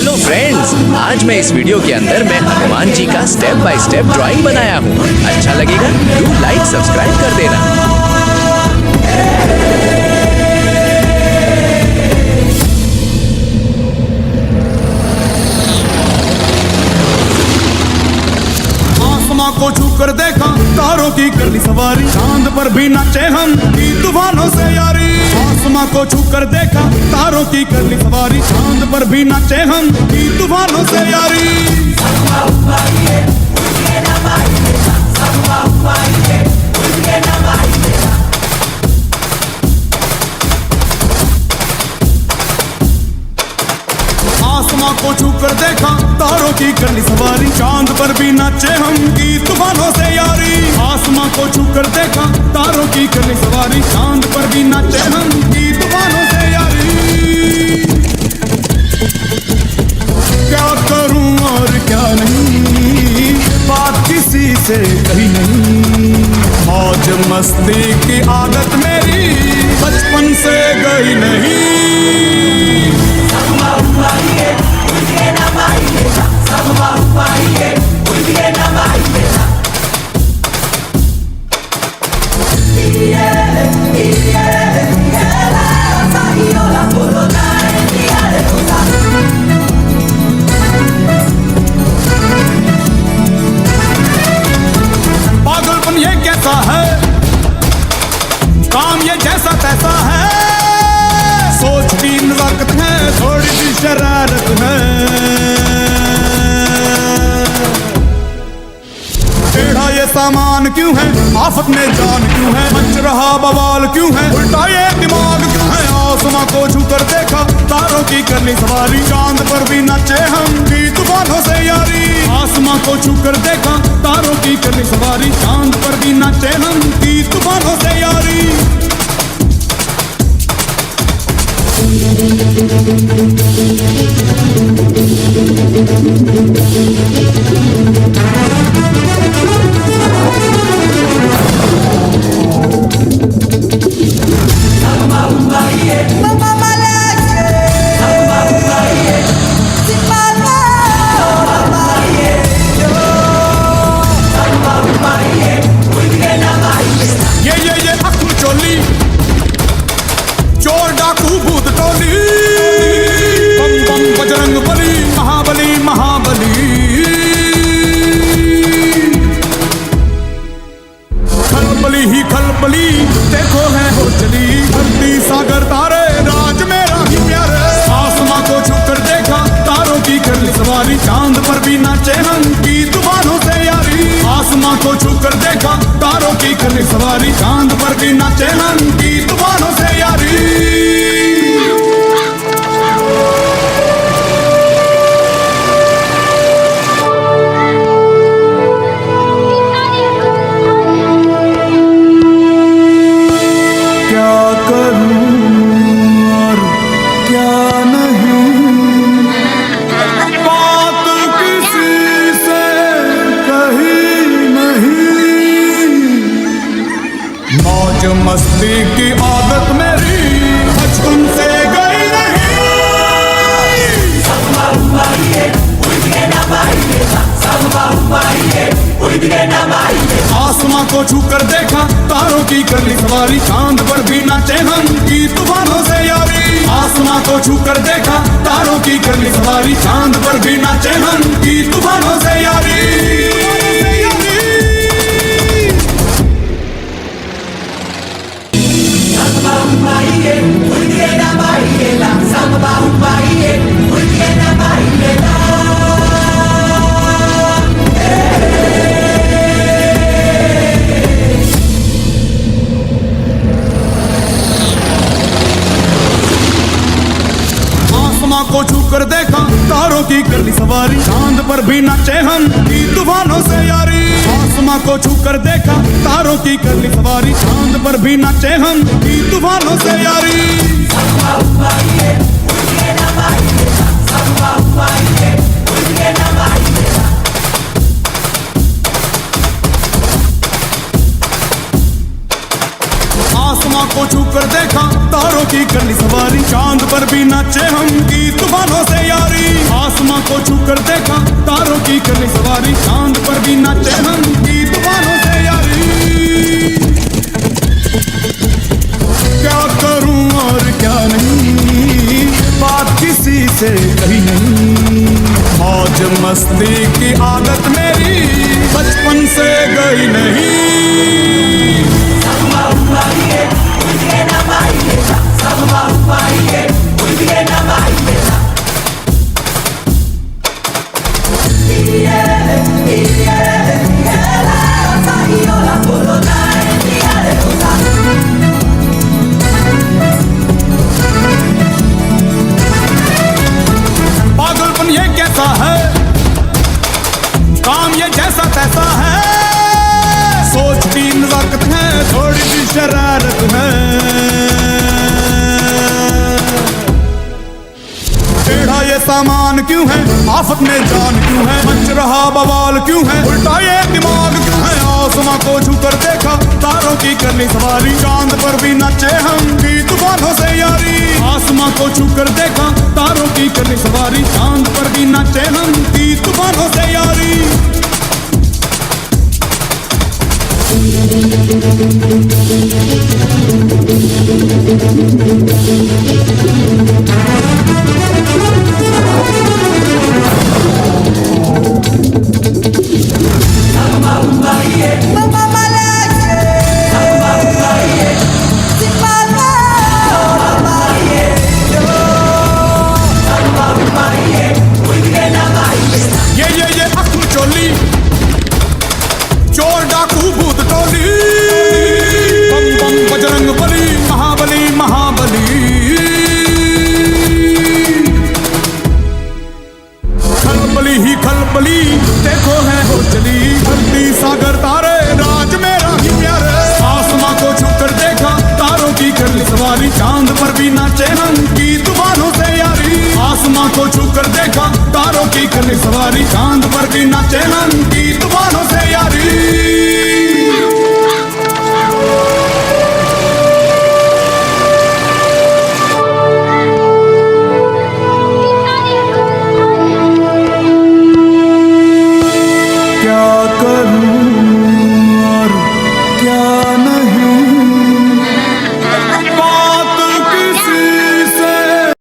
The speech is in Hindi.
हेलो फ्रेंड्स, आज मैं इस वीडियो के अंदर मैं हनुमान जी का स्टेप बाय स्टेप ड्राइंग बनाया हूँ। अच्छा लगेगा तो लाइक सब्सक्राइब कर देना। को छू कर देखा तारों की कर ली सवारी, चांद पर भी नाचे हम की तूफानों से यारी। आसमां को छू कर देखा तारों की कर ली सवारी, चांद पर भी नाचे हम की तूफानों से यारी। आसमां को छू कर देखा तारों की कर ली सवारी, चांद पर भी नाचे हम की तूफानों से यारी। आसमां को छू कर देखा तारों की कर ली सवारी, चांद पर भी नाचे हम की तूफानों से यारी। क्या करूं और क्या नहीं, बात किसी से कही नहीं। मौज मस्ती की आदत मेरी बचपन से गई नहीं। पागलपन ये कैसा है, काम ये जैसा तैसा है। सोच की नजाकत है, थोड़ी सी शरारत है। टेढ़ा ये सामान क्यों है, आफत में जान क्यों है, मच रहा बवाल क्यों है, उल्टा ये दिमाग क्यों है। आसमां को छू कर देखा तारों की कर ली सवारी, चांद पर भी नाचे हम की तूफानों से यारी। आसमां को छू कर देखा तारों की कर ली सवारी, चांद पर भी नाचे हम की तूफानों से यारी। ये अक्ल चोली, चोर डाकू भूत टोली, बम बम बजरंग बली, महाबली महाबली। खलबली ही खलबली देखो है हो चली, धरती सागर तारे राज मेरा ही प्यारे। आसमां को छू कर देखा तारों की कर ली सवारी, चांद पर भी नाचे हम की तूफानों से यारी। आसमां को छू कर देखा तारों की कर ली सवारी, चांद पर भी नाचे हम की तूफानों से यारी। मस्ती की आदत मेरी बचपन से गई नहीं। आसमां को छू कर देखा तारों की कर ली सवारी, चांद पर भी नाचे हम की तूफानों से यारी। आसमां को छू कर देखा तारों की कर ली सवारी, चांद पर भी नाचे हम की तूफानों से यारी। आसमां को छू कर देखा तारों की कर ली सवारी, चांद पर भी नाचे हम की तूफानों से यारी। आसमां को छू कर देखा तारों की कर ली सवारी, चांद पर भी नाचे हम की तूफानों से यारी। आसमां को छू कर देखा तारों की कर ली सवारी, चांद पर भी नाचे हम की तूफानों से यारी। सवारी चांद पर भी नाचे हम की तूफानों से यारी क्या करूं और क्या नहीं बात किसी से कही नहीं मौज मस्ती की आदत मेरी बचपन से गई नहीं पागलपन ये कैसा है काम ये जैसा तैसा है सोच की नजाकत है थोड़ी सी शरारत है टेढ़ा ये सामान क्यों है आफत में जान क्यों है मच रहा बवाल क्यों है उल्टा ये दिमाग क्यों है आसमां को छूकर देखा तारों की करनी सवारी चांद पर भी नाचे हम की तूफानों से यारी आसमां को छूकर देखा तारों की करनी सवारी चांद पर भी नाचे हम की तूफानों से यारी ये अख्म चोली चोर डाकू भूत टोली बम बम बजरंग बली महाबली महाबली खलबली ही खलबली देखो है हो चली धरती सागर तारे राज मेरा ही प्यारे आसमां को छूकर देखा तारों की कर ली सवारी चांद पर भी नाचे हम की तूफानों से यारी आसमां को छूकर देखा तारों की कर ली सवारी चांद पर भी नाचे हम की तूफान